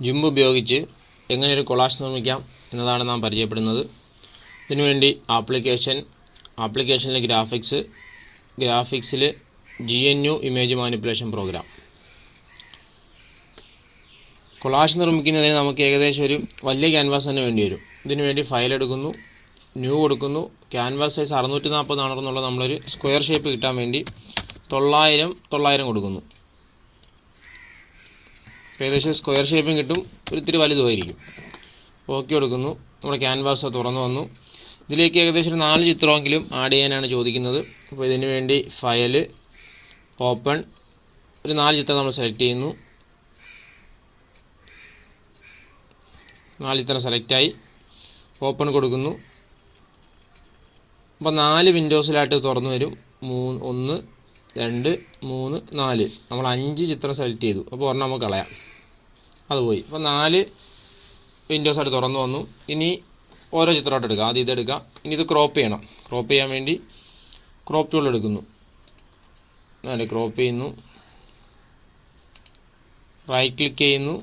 gimp ഉപയോഗിച്ച് എങ്ങനെ ഒരു collage നിർമ്മിക്കാം എന്നതാണ് നാം പരിചയപ്പെടുന്നത്. ഇതിനുവേണ്ടി ആപ്ലിക്കേഷനിലെ ഗ്രാഫിക്സിൽ GNU image manipulation programme. collage നിർമ്മിക്കുന്നതിന് നമുക്ക് ഏകദേശം ഒരു വലിയ ക്യാൻവാസ് തന്നെ വേണ്ടി വരും. ഇതിനുവേണ്ടി ഫയൽ എടുക്കുന്നു, ന്യൂ കൊടുക്കുന്നു. ക്യാൻവാസ് സൈസ് 640 എന്നുള്ള നമ്മളൊരു സ്ക്വയർ ഷേപ്പ് കിട്ടാൻ വേണ്ടി 900 കൊടുക്കുന്നു. ഏകദേശം സ്ക്വയർ ഷേപ്പും കിട്ടും, ഒരിത്തിരി വലുതുമായിരിക്കും. ഓക്കെ കൊടുക്കുന്നു. നമ്മുടെ ക്യാൻവാസ് തുറന്നു വന്നു. ഇതിലേക്ക് ഏകദേശം 4 ചിത്രമെങ്കിലും ആഡ് ചെയ്യാനാണ് ചോദിക്കുന്നത്. അപ്പോൾ ഇതിനു വേണ്ടി ഫയൽ ഓപ്പൺ, ഒരു 4 ചിത്രം നമ്മൾ സെലക്ട് ചെയ്യുന്നു. 4 ചിത്രം സെലക്റ്റായി ഓപ്പൺ കൊടുക്കുന്നു. അപ്പോൾ 4 വിൻഡോസിലായിട്ട് തുറന്നു വരും. 1 2 3 4 നമ്മൾ 5 ചിത്രം സെലക്ട് ചെയ്തു. അപ്പോൾ ഒരെണ്ണം നമുക്ക് കളയാം, അത് പോയി. അപ്പോൾ 4 വിൻഡോസായിട്ട് തുറന്നു വന്നു. ഇനി ഓരോ ചിത്രമായിട്ട് എടുക്കാം. ആദ്യം ഇതെടുക്കാം. ഇനി ഇത് ക്രോപ്പ് ചെയ്യണം. ക്രോപ്പ് ചെയ്യാൻ വേണ്ടി ക്രോപ്പ് ടൂൾ എടുക്കുന്നു. ക്രോപ്പ് ചെയ്യുന്നു, റൈറ്റ് ക്ലിക്ക് ചെയ്യുന്നു,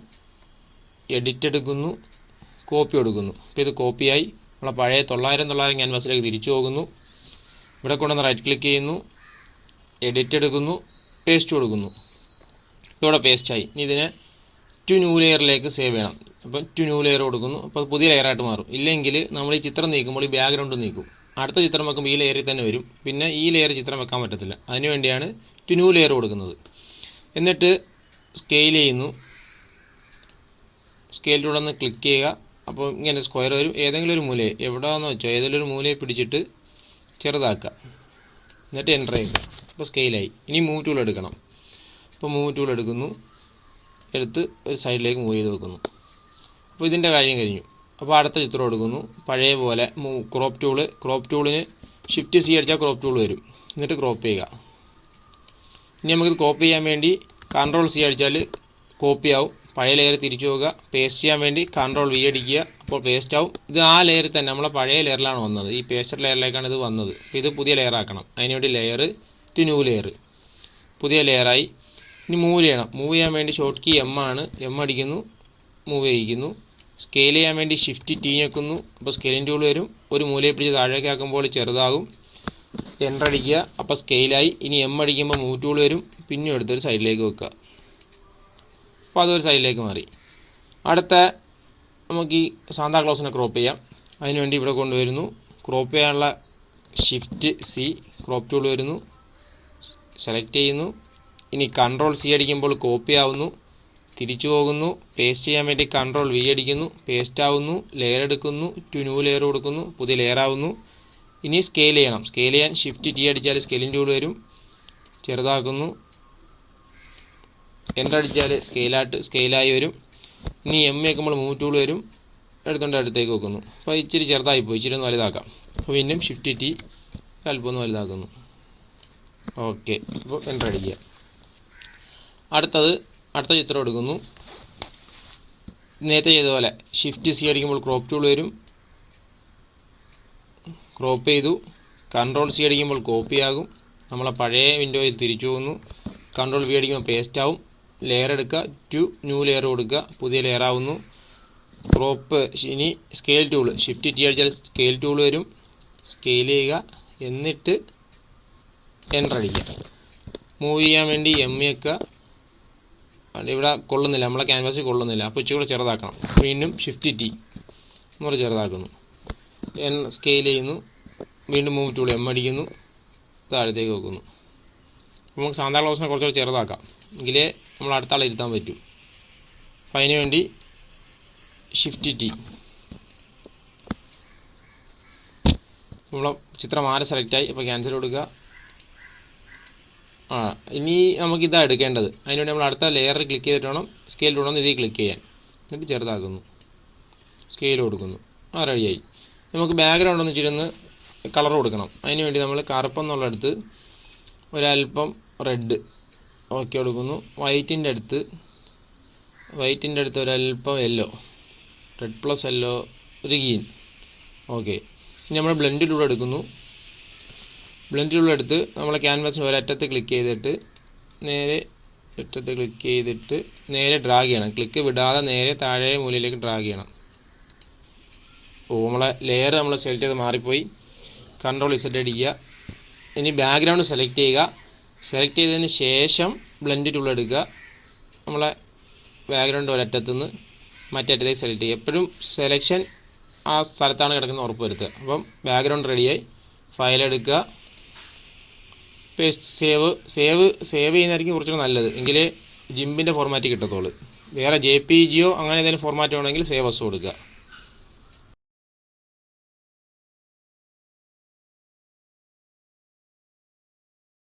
എഡിറ്റ് എടുക്കുന്നു, കോപ്പി കൊടുക്കുന്നു. അപ്പോൾ ഇത് കോപ്പിയായി. നമ്മളെ പഴയ 900 ക്യാൻവാസിലേക്ക് തിരിച്ചു പോകുന്നു. ഇവിടെ കൊണ്ടുവന്ന് റൈറ്റ് ക്ലിക്ക് ചെയ്യുന്നു, എഡിറ്റ് എടുക്കുന്നു, പേസ്റ്റ് കൊടുക്കുന്നു. ഇവിടെ പേസ്റ്റായി. ഇനി ഇതിനെ ടു ന്യൂ ലെയറിലേക്ക് സേവ് ചെയ്യണം. അപ്പം ടു ന്യൂ ലെയർ കൊടുക്കുന്നു. അപ്പോൾ പുതിയ ലെയറായിട്ട് മാറും. ഇല്ലെങ്കിൽ നമ്മൾ ഈ ചിത്രം നീക്കുമ്പോൾ ഈ ബാക്ക്ഗ്രൗണ്ട് നീക്കും. അടുത്ത ചിത്രം വെക്കുമ്പോൾ ഈ ലെയറിൽ തന്നെ വരും. പിന്നെ ഈ ലെയർ ചിത്രം വെക്കാൻ പറ്റത്തില്ല. അതിനുവേണ്ടിയാണ് ടു ന്യൂ ലെയർ കൊടുക്കുന്നത്. എന്നിട്ട് സ്കെയിൽ ചെയ്യുന്നു. സ്കെയിൽ ടൂളൊന്ന് ക്ലിക്ക് ചെയ്യുക. അപ്പോൾ ഇങ്ങനെ സ്ക്വയർ വരും. ഏതെങ്കിലും ഒരു മൂലയെ, എവിടെയാണെന്ന് വെച്ചോ, ഏതെങ്കിലും ഒരു മൂലയെ പിടിച്ചിട്ട് ചെറുതാക്കുക. എന്നിട്ട് എൻ്റർ ചെയ്യുക. അപ്പോൾ സ്കെയിലായി. ഇനി മൂവ് ടൂൾ എടുക്കണം. അപ്പോൾ മൂവ് ടൂൾ എടുക്കുന്നു, എടുത്ത് ഒരു സൈഡിലേക്ക് മൂവ് ചെയ്ത് വെക്കുന്നു. അപ്പോൾ ഇതിൻ്റെ കാര്യം കഴിഞ്ഞു. അപ്പോൾ അടുത്ത ചിത്രം എടുക്കുന്നു. പഴയ പോലെ ക്രോപ്പ് ടൂളിന് ഷിഫ്റ്റ് C അടിച്ചാൽ ക്രോപ്പ് ടൂൾ വരും. എന്നിട്ട് ക്രോപ്പ് ചെയ്യുക. ഇനി നമുക്കിത് കോപ്പി ചെയ്യാൻ വേണ്ടി കൺട്രോൾ C അടിച്ചാൽ കോപ്പി ആവും. പഴയ ലെയർ തിരിച്ചു പോകുക. പേസ്റ്റ് ചെയ്യാൻ വേണ്ടി കൺട്രോൾ V അടിക്കുക. അപ്പോൾ പേസ്റ്റ് ആവും. ഇത് ആ ലെയറിൽ തന്നെ, നമ്മളെ പഴയ ലെയറിലാണ് വന്നത്. ഈ പേസ്റ്റഡ് ലെയറിലേക്കാണ് ഇത് വന്നത്. അപ്പോൾ ഇത് പുതിയ ലെയർ ആക്കണം. അതിനുവേണ്ടി ലെയർ ടു ന്യൂ ലെയർ, പുതിയ ലെയറായി. ഇനി മൂവ് ചെയ്യണം. മൂവ് ചെയ്യാൻ വേണ്ടി ഷോർട്ട് കീ M ആണ്. M അടിക്കുന്നു, മൂവ് ചെയ്യിക്കുന്നു. സ്കെയിൽ ചെയ്യാൻ വേണ്ടി ഷിഫ്റ്റ് T ഞെക്കുന്നു. അപ്പോൾ സ്കെയിലിംഗ് ടൂൾ വരും. ഒരു മൂലയെ പിടിച്ച് താഴേക്ക് ആക്കുമ്പോൾ ചെറുതാകും. എൻ്റർ അടിക്കുക. അപ്പോൾ സ്കെയിലായി. ഇനി M അടിക്കുമ്പോൾ മൂവ് ടൂൾ വരും. പിന്നെ എടുത്തൊരു സൈഡിലേക്ക് വെക്കുക. അപ്പോൾ അതൊരു സൈഡിലേക്ക് മാറി. അടുത്ത നമുക്ക് ഈ സാന്താക്ലോസിനെ ക്രോപ്പ് ചെയ്യാം. അതിനുവേണ്ടി ഇവിടെ കൊണ്ടുവരുന്നു. ക്രോപ്പ് ചെയ്യാനുള്ള ഷിഫ്റ്റ് C, ക്രോപ്പ് ടൂൾ വരുന്നു, സെലക്ട് ചെയ്യുന്നു. ഇനി കൺട്രോൾ C അടിക്കുമ്പോൾ കോപ്പി ആവുന്നു, തിരിച്ചു പോകുന്നു. പേസ്റ്റ് ചെയ്യാൻ വേണ്ടി കൺട്രോൾ V അടിക്കുന്നു, പേസ്റ്റ് ആവുന്നു. ലെയർ എടുക്കുന്നു, ടു ന്യൂ ലെയർ കൊടുക്കുന്നു, പുതിയ ലെയർ ആവുന്നു. ഇനി സ്കെയിൽ ചെയ്യണം. സ്കെയിൽ ചെയ്യാൻ ഷിഫ്റ്റ് T അടിച്ചാൽ സ്കെയിലിംഗ് ടൂൾ വരും, ചെറുതാക്കുന്നു. എൻ്റർ അടിച്ചാൽ സ്കെയിലായി വരും. ഇനി M വെക്കുമ്പോൾ മൂവ് ടൂൾ വരും, എടുത്തുകൊണ്ട് അടുത്തേക്ക് വെക്കുന്നു. അപ്പോൾ ഇച്ചിരി ചെറുതായിപ്പോയി, ഇച്ചിരി ഒന്ന് വലുതാക്കാം. അപ്പോൾ വീണ്ടും ഷിഫ്റ്റ് T അല്പം ഒന്ന് വലുതാക്കുന്നു. ഓക്കെ. അപ്പോൾ എൻ്റർ അടിക്കുക. അടുത്ത ചിത്രം എടുക്കുന്നു. നേരത്തെ ചെയ്ത പോലെ ഷിഫ്റ്റ് C അടിക്കുമ്പോൾ ക്രോപ്പ് ടൂൾ വരും, ക്രോപ്പ് ചെയ്തു. കൺട്രോൾ C അടിക്കുമ്പോൾ കോപ്പി ആകും. നമ്മളെ പഴയ വിൻഡോയിൽ തിരിച്ചു പോകുന്നു. കൺട്രോൾ V അടിക്കുമ്പോൾ പേസ്റ്റ് ആവും. ലെയർ എടുക്കുക, ടു ന്യൂ ലെയർ കൊടുക്കുക, പുതിയ ലെയർ ആവുന്നു. ക്രോപ്പ്. ഇനി സ്കെയിൽ ടൂൾ ഷിഫ്റ്റ് T അടിച്ചാൽ സ്കെയിൽ ടൂൾ വരും, സ്കെയിൽ ചെയ്യുക. എന്നിട്ട് എൻ്റർ അടിക്കുക. മൂവ് ചെയ്യാൻ വേണ്ടി M വെക്കുക. ഇവിടെ കൊള്ളുന്നില്ല, നമ്മളെ ക്യാൻവാസിൽ കൊള്ളുന്നില്ല. അപ്പോൾ ഇച്ചിരി കൂടെ ചെറുതാക്കണം. വീണ്ടും ഷിഫ്റ്റ് T നമ്മൾ ചെറുതാക്കുന്നു. സ്കെയിൽ ചെയ്യുന്നു. വീണ്ടും മൂവ് ടൂൾ M അടിക്കുന്നു, താഴത്തേക്ക് വെക്കുന്നു. നമുക്ക് സാന്താക്ലോസിനെ കുറച്ചുകൂടെ ചെറുതാക്കാം, എങ്കിലേ നമ്മൾ അടുത്ത ആളെ ഇരുത്താൻ പറ്റൂ. അപ്പോൾ അതിന് വേണ്ടി ഷിഫ്റ്റ് T നമ്മളെ ചിത്രം ആരെ സെലക്റ്റായി. അപ്പോൾ ക്യാൻസൽ കൊടുക്കുക. ഇനി നമുക്കിതാണ് എടുക്കേണ്ടത്. അതിനുവേണ്ടി നമ്മൾ അടുത്ത ലെയറിൽ ക്ലിക്ക് ചെയ്തിട്ട് വേണം സ്കെയിൽ ടൂൾ ഇതിൽ ക്ലിക്ക് ചെയ്യാൻ. എന്നിട്ട് ചെറുതാക്കുന്നു, സ്കെയിൽ കൊടുക്കുന്നു. റെഡിയായി. നമുക്ക് ബാക്ക്ഗ്രൗണ്ട് ഒന്ന് ഇച്ചിരി കളർ കൊടുക്കണം. അതിനുവേണ്ടി നമ്മൾ കറുപ്പെന്നുള്ളടുത്ത് ഒരല്പം റെഡ്, ഓക്കെ കൊടുക്കുന്നു. വൈറ്റിൻ്റെ അടുത്ത് ഒരല്പം യെല്ലോ, റെഡ് പ്ലസ് യെല്ലോ, ഒരു ഗ്രീൻ. ഓക്കെ. ഇനി നമ്മൾ ബ്ലെൻഡ് ടൂൾ എടുക്കുന്നു. ബ്ലെൻഡ് ടൂൾ എടുത്ത് നമ്മളെ ക്യാൻവാസിന് ഒരറ്റത്ത് ക്ലിക്ക് ചെയ്തിട്ട് നേരെ ചുറ്റത്ത് ക്ലിക്ക് ചെയ്തിട്ട് നേരെ ഡ്രാഗ് ചെയ്യണം. ക്ലിക്ക് വിടാതെ നേരെ താഴെ മൂലയിലേക്ക് ഡ്രാഗ് ചെയ്യണം. നമ്മളെ ലെയർ നമ്മൾ സെലക്ട് ചെയ്ത് മാറിപ്പോയി. കൺട്രോൾ ഇസഡ് അടിക്കുക. ഇനി ബാക്ക്ഗ്രൗണ്ട് സെലക്ട് ചെയ്യുക. സെലക്ട് ചെയ്തതിന് ശേഷം ബ്ലെൻഡ് ടൂൾ എടുക്കുക. നമ്മളെ ബാക്ക്ഗ്രൗണ്ട് ഒരറ്റത്തുനിന്ന് മറ്റേ അറ്റത്തേക്ക് സെലക്ട് ചെയ്യുക. എപ്പോഴും സെലക്ഷൻ ആ സ്ഥലത്താണ് കിടക്കുന്നത് ഉറപ്പ് വരുത്തുക. അപ്പം ബാക്ക്ഗ്രൗണ്ട് റെഡിയായി. ഫയൽ എടുക്കുക, പേസ്റ്റ്, സേവ് ചെയ്യുന്നതായിരിക്കും കുറച്ചുകൂടെ നല്ലത്. എങ്കിലേ ജിമ്പിൻ്റെ ഫോർമാറ്റ് കിട്ടത്തുള്ളൂ. വേറെ JPGയോ അങ്ങനെ ഏതെങ്കിലും ഫോർമാറ്റ് വേണമെങ്കിൽ സേവ് അസ് കൊടുക്കുക.